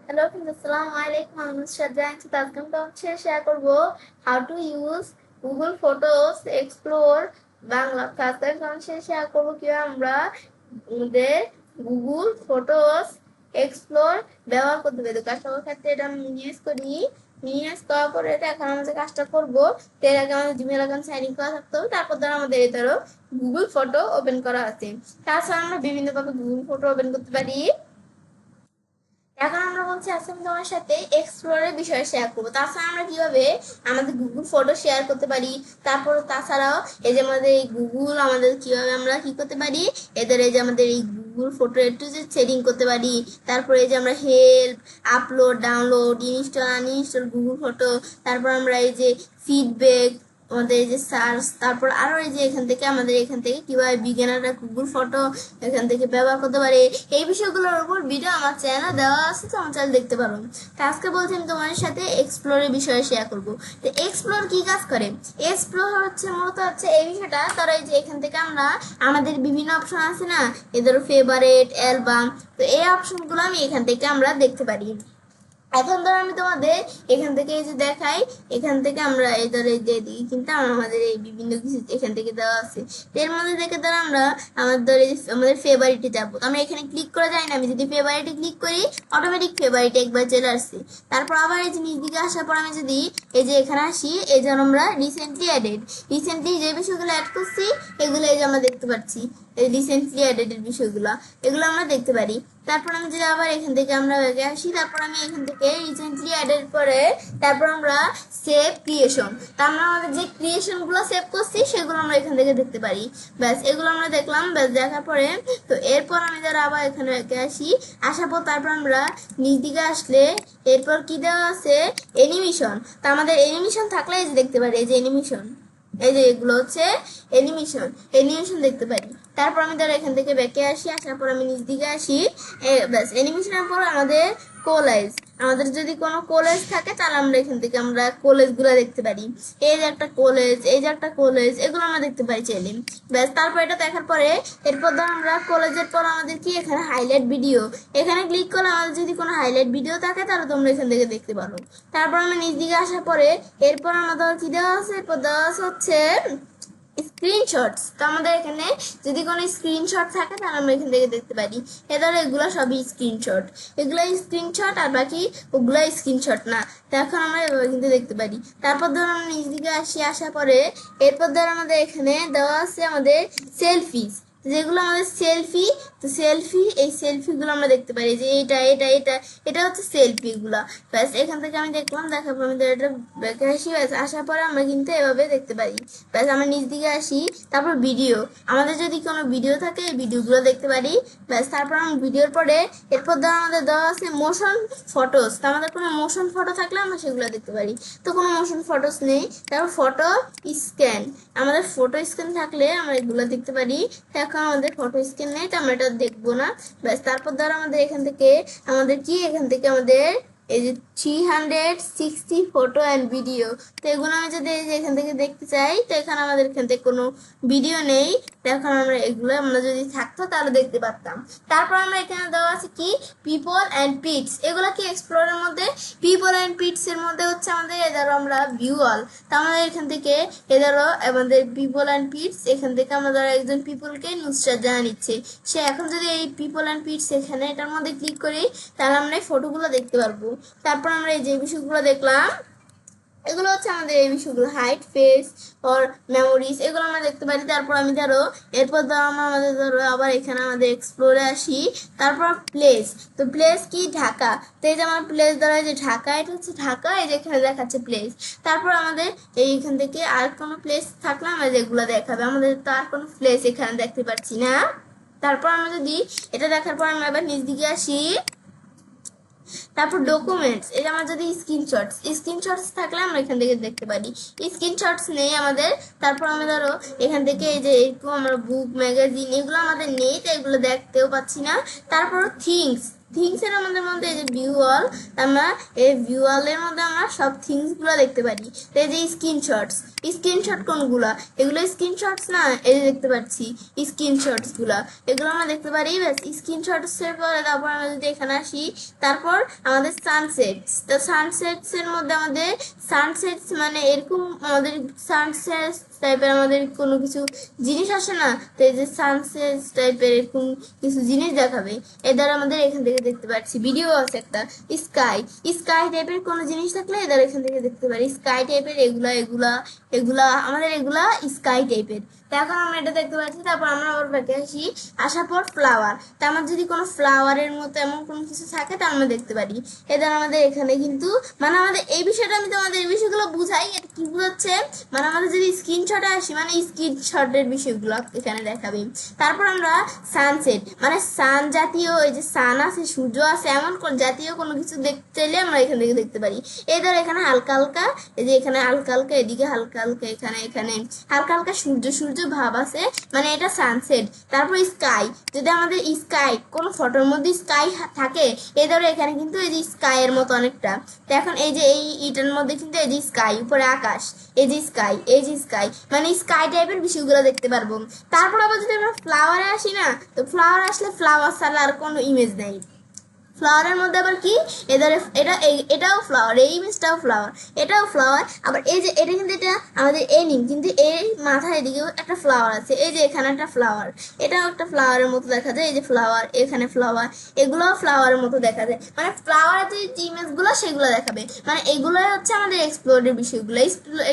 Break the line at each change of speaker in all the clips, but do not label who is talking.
Hello friends, আসসালামু আলাইকুম। আমি নুসরাত জাহান। তো আজকে আমি তোমার সাথে শেয়ার করব how to use Google photos explore Bangla. তো আজকে আমি তোমার সাথে শেয়ার করবো কিভাবে আমরা আমাদের গুগল ফটোস এক্সপ্লোর ব্যবহার করতে পারি। তো কাজটার ক্ষেত্রে এটা আমি মিনিমাইজ করি। মিনিমাইজ করার পরে এটা এখন আমরা যে কাজটা করবো, তো এর আগে আমাদের জিমেল অ্যাকাউন্ট সাইন ইন করা থাকতে হবে। তারপর ধরো আমাদের ধরো গুগল ফটো ওপেন করা আছে। তাছাড়া আমরা বিভিন্নভাবে গুগল ফটো ওপেন করতে পারি। এখন আমরা বলছি আজকে আমি তোমার সাথে এক্সপ্লোরের বিষয়ে শেয়ার করবো। তাছাড়া আমরা কিভাবে আমাদের গুগল ফটো শেয়ার করতে পারি, তারপর তাছাড়াও এই যে আমাদের এই গুগল আমাদের কিভাবে আমরা কি করতে পারি, এদের এই যে আমাদের এই গুগল ফটো একটু যে সেটিং করতে পারি। তারপরে এই যে আমরা help, upload, download, install, uninstall Google photo, তারপর আমরা এই যে ফিডব্যাক, আমাদের এই যে সার্চ, তারপর আরো এই যে এখান থেকে কিভাবে বিজ্ঞানীরা গুগল ফটো এখান থেকে ব্যবহার করতে পারে, এই বিষয়গুলোর উপর ভিডিও আমার চ্যানেলে দেওয়া আছে, তো আমার চ্যানেল দেখতে পারো। তো আজকে বলছি আমি তোমার সাথে এক্সপ্লোরের বিষয়ে শেয়ার করবো। তো এক্সপ্লোর কি কাজ করে? এক্সপ্লোর হচ্ছে মূলত হচ্ছে এই বিষয়টা, তারা এই যে এখান থেকে আমরা আমাদের বিভিন্ন অপশন আছে না, এদের ফেভারিট, অ্যালবাম, তো এই অপশনগুলো আমি এখান থেকে আমরা দেখতে পারি। এখন ধরো আমি তোমাদের এখান থেকে এই যে দেখাই, এখান থেকে আমরা এই ধরো এই যে দিই, কিন্তু আমাদের এই বিভিন্ন কিছু এখান থেকে দেওয়া আছে। এর মধ্যে থেকে ধরো আমরা আমাদের আমাদের ফেভারিটে যাবো। তো আমরা এখানে ক্লিক করা যায় না, আমি যদি ফেভারিটে ক্লিক করি অটোমেটিক ফেভারিটে একবার চলে আসছে। তারপর আবার এই যে নিচ দিকে আসার পর আমি যদি এই যে এখানে আসি, এই যে আমরা রিসেন্টলি যে বিষয়গুলো অ্যাড করছি এগুলো এই যে আমরা দেখতে পাচ্ছি, এই রিসেন্টলি অ্যাডেড বিষয়গুলো এগুলো আমরা দেখতে পারি। তারপর আমি যদি আবার এখান থেকে আমরা ব্যাগে আসি, তারপর আমি এখান থেকে রিসেন্টলি অ্যাডেড পরে তারপর আমরা সেভ ক্রিয়েশন, তা আমরা আমাদের যে ক্রিয়েশনগুলো সেভ করছি সেগুলো আমরা এখান থেকে দেখতে পারি। ব্যাস এগুলো আমরা দেখলাম। ব্যাস দেখার পরে তো এরপর আমি যারা আবার এখানে ব্যাগে আসি, আসার পর তারপর আমরা নিচ দিকে আসলে এরপর কি দেওয়া আছে, অ্যানিমেশন। তা আমাদের অ্যানিমেশন থাকলে এই যে দেখতে পারি, এই যে অ্যানিমেশন, এই যে এগুলো হচ্ছে অ্যানিমেশন দেখতে পারি। তারপর আমি ধরো এখান থেকে ব্যাকে আসি, আসার পর আমি নিচ দিকে আসি, ব্যাস অ্যানিমেশনের পর আমাদের কোলাইজ, আমাদের যদি কোনো কোলেজ থাকে তাহলে আমরা এখান থেকে আমরা কোলেজ গুলো দেখতে পারি। এই যে একটা কোলেজ, এই যে একটা কোলেজ, এগুলো আমরা দেখতে পাই চাইলে। ব্যাস তারপর এটা দেখার পরে এরপর ধর আমরা কোলেজের পর আমাদের কি এখানে হাইলাইট ভিডিও, এখানে ক্লিক করলে আমাদের যদি কোনো হাইলাইট ভিডিও থাকে তাহলে তোমরা এখান থেকে দেখতে পারো। তারপর আমরা নিচ দিকে আসার পরে এরপর আমাদের কি দেওয়া আছে, এরপর দেওয়া হচ্ছে স্ক্রিনশটস। তো আমাদের এখানে যদি কোনো স্ক্রিনশট থাকে তাহলে আমরা এখান থেকে দেখতে পারি। এদের এগুলো সবই স্ক্রিনশট, এগুলো স্ক্রিনশট, আর বাকি ওগুলো স্ক্রিনশট না। তো এখন আমরা এভাবে কিন্তু দেখতে পারি। তারপর ধরো আমরা নিচ দিকে আসার পরে এরপর ধরো আমাদের এখানে দেওয়া আছে আমাদের সেলফিস, যেগুলো আমাদের সেলফি। তো এই সেলফিগুলো আমরা দেখতে পারি যে এটা হচ্ছে সেলফিগুলো। ব্যাস এখান থেকে আমি দেখলাম, দেখার পর আমাদের এটা ব্যাকে আসি, ব্যাস আসার পরে আমরা কিন্তু এভাবে দেখতে পারি। ব্যাস আমরা নিচ দিকে আসি, তারপর ভিডিও, আমাদের যদি কোনো ভিডিও থাকে এই ভিডিওগুলো দেখতে পারি। ব্যাস তারপর আমরা ভিডিওর পরে এরপর ধর আমাদের দেওয়া আছে মোশন ফটোস। তো আমাদের কোনো মোশন ফটো থাকলে আমরা সেগুলো দেখতে পারি। তো কোনো মোশন ফটোস নেই, তারপর ফটো স্ক্যান, আমাদের ফটো স্ক্যান থাকলে আমরা এগুলো দেখতে পারি। এখন আমাদের ফটো স্ক্যান নেই, তো আমরা এটা দেখবো না। ব্যাস তারপর ধর আমাদের এখান থেকে আমাদের এই যে 360 ফটো অ্যান্ড ভিডিও, তো এগুলো আমি যদি এই যে এখান থেকে দেখতে চাই, তো এখানে আমাদের এখান থেকে কোনো ভিডিও নেই। তো এখন আমরা যদি থাকতো তাহলে দেখতে পারতাম। তারপর আমরা এখানে দেওয়া আছে কি, পিপল অ্যান্ড পিটস, এগুলো কি এক্সপ্লোরের মধ্যে। পিপল অ্যান্ড পিটস এর মধ্যে হচ্ছে আমাদের এদারও আমরা ভিউ অল, তো আমাদের এখান থেকে এদারও আমাদের পিপল অ্যান্ড পিটস, এখান থেকে আমরা ধরো একজন পিপলকে নুসরাত জাহান নিচ্ছে, সে এখন যদি এই পিপল অ্যান্ড পিটস এখানে এটার মধ্যে ক্লিক করি তাহলে আমরা এই ফটোগুলো দেখতে পারবো। তারপর আমরা এই যে বিষয়গুলো দেখলাম, এগুলো হচ্ছে আমাদের এই বিষয়গুলো হাইট, ফেস অর মেমোরিজ, এগুলো আমরা দেখতে পারি। তারপর আমি ধরো এরপর ধরো আমাদের ধরো আবার এখানে আমাদের এক্সপ্লোরে আসি, তারপর প্লেস। তো প্লেস কি, ঢাকা। তো এই যে আমার প্লেস ধরো এই যে ঢাকা, এটা হচ্ছে ঢাকা, এই যে এখানে দেখাচ্ছে প্লেস। তারপর আমাদের এইখান থেকে আর কোনো প্লেস থাকলে আমাদের এগুলো দেখাবে, আমাদের তো আর কোনো প্লেস এখানে দেখতে পাচ্ছি না। তারপর আমরা যদি এটা দেখার পর আমরা আবার নিচ দিকে আসি, তারপর ডকুমেন্টস, এই যে আমার যদি স্ক্রিনশটস থাকলে আমরা এখান থেকে দেখতে পারি। স্ক্রিনশটস নেই আমাদের, তারপর আমরা ধরো এখান থেকে এই যে একটু আমরা বুক, ম্যাগাজিন, এগুলো আমাদের নেই, তো এগুলো দেখতেও পাচ্ছি না। তারপর থিংস, থিংস এর আমাদের মধ্যে এই যে ভিউ অল, আমরা এই ভিউ অলের মধ্যে আমরা সব থিংস গুলো দেখতে পারি। তো এই যে স্ক্রিনশট কোনগুলা, এগুলো স্ক্রিনশটস না, এই যে দেখতে পাচ্ছি স্ক্রিনশটস গুলা, এগুলো আমরা দেখতে পারি। ব্যাস স্ক্রিনশটস এর পরে তারপর আমরা যদি এখানে আসি, তারপর আমাদের সানসেটস, তো সানসেটস এর মধ্যে আমাদের সানসেটস মানে এরকম আমাদের সানসেটস টাইপের আমাদের কোনো কিছু জিনিস আসে না, তো এই যে সানসেট টাইপের এরকম কিছু জিনিস দেখাবে, এ দ্বারা আমাদের এখান থেকে দেখতে পাচ্ছি। ভিডিও আছে একটা স্কাই টাইপের কোনো জিনিস থাকলে এদের এখান থেকে দেখতে পারি, স্কাই টাইপের এগুলা এগুলা এগুলা আমাদের এগুলা স্কাই টাইপের। তো এখন আমরা এটা দেখতে পাচ্ছি। তারপর আমরা আবার ব্যাকে আসি, আসার পর ফ্লাওয়ার, তো আমার যদি কোনো ফ্লাওয়ারের মতো এমন কোনো কিছু থাকে তা আমরা দেখতে পারি। এদের আমাদের এখানে কিন্তু মানে আমাদের এই বিষয়টা আমি তোমাদের এই বিষয়গুলো বুঝাই, এটা কি বুঝাচ্ছে মানে আমাদের যদি স্ক্রিনশটে আসি মানে স্ক্রিনশটের বিষয়গুলো এখানে দেখাবে। তারপর আমরা সানসেট মানে সান জাতীয়, এই যে সান আছে সূর্য আছে এমন কোন জাতীয় কোনো কিছু দেখতে চাইলে আমরা এখান থেকে দেখতে পারি। এই ধর এখানে হালকা হালকা, এই যে এখানে হালকা হালকা, এদিকে হালকা হালকা, এখানে এখানে হালকা হালকা সূর্য সূর্য ভাব আছে, মানে এটা সানসেট। তারপর স্কাই, যদি আমাদের স্কাই কোনো ফটোর মধ্যে স্কাই থাকে, এই ধরো এখানে কিন্তু এই যে স্কাই এর মতো অনেকটা। তো এখন এই যে এই ইটার মধ্যে কিন্তু এই যে স্কাই, উপরে আকাশ, এই যে স্কাই, এই যে স্কাই, মানে স্কাই টাইপের বিষয়গুলো দেখতে পারবো। তারপর আবার যদি আমরা ফ্লাওয়ারে আসি না, তো ফ্লাওয়ার আসলে ফ্লাওয়ার ছাড়া আর কোনো ইমেজ নেই। ফ্লাওয়ারের মধ্যে আবার কি এদের এটাও ফ্লাওয়ার, এই ইমেজটাও ফ্লাওয়ার, এটাও ফ্লাওয়ার। আবার এই যে এটা কিন্তু এটা আমাদের এনিম, কিন্তু এই মাথার এদিকেও একটা ফ্লাওয়ার আছে, এই যে এখানে একটা ফ্লাওয়ার, এটাও একটা ফ্লাওয়ারের মতো দেখা যায়, এই যে ফ্লাওয়ার, এখানে ফ্লাওয়ার, এগুলোও ফ্লাওয়ারের মতো দেখা যায়। মানে ফ্লাওয়ারের যে ইমেজগুলো সেগুলো দেখাবে, মানে এগুলোই হচ্ছে আমাদের এক্সপ্লোরের বিষয়গুলো।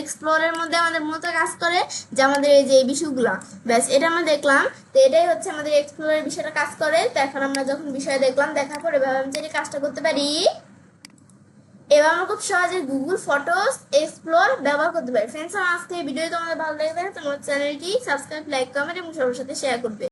এক্সপ্লোরের মধ্যে আমাদের মূলত কাজ করে যে আমাদের এই যে এই বিষয়গুলো, ব্যাস এটা আমরা দেখলাম। তো এটাই হচ্ছে আমাদের এক্সপ্লোরের বিষয়টা কাজ করে। তো এখন আমরা যখন বিষয় দেখলাম, দেখার পরে ভাবলাম যে কাজটা করতে পারি, এবার আমরা খুব সহজে গুগল ফটোস এক্সপ্লোর ব্যবহার করতে পারি। ফ্রেন্ডস, আমার আজকে এই ভিডিও তোমাদের ভালো লাগবে, তোমার চ্যানেলটি সাবস্ক্রাইব, লাইক, কমেন্ট এবং সবার সাথে শেয়ার করবে।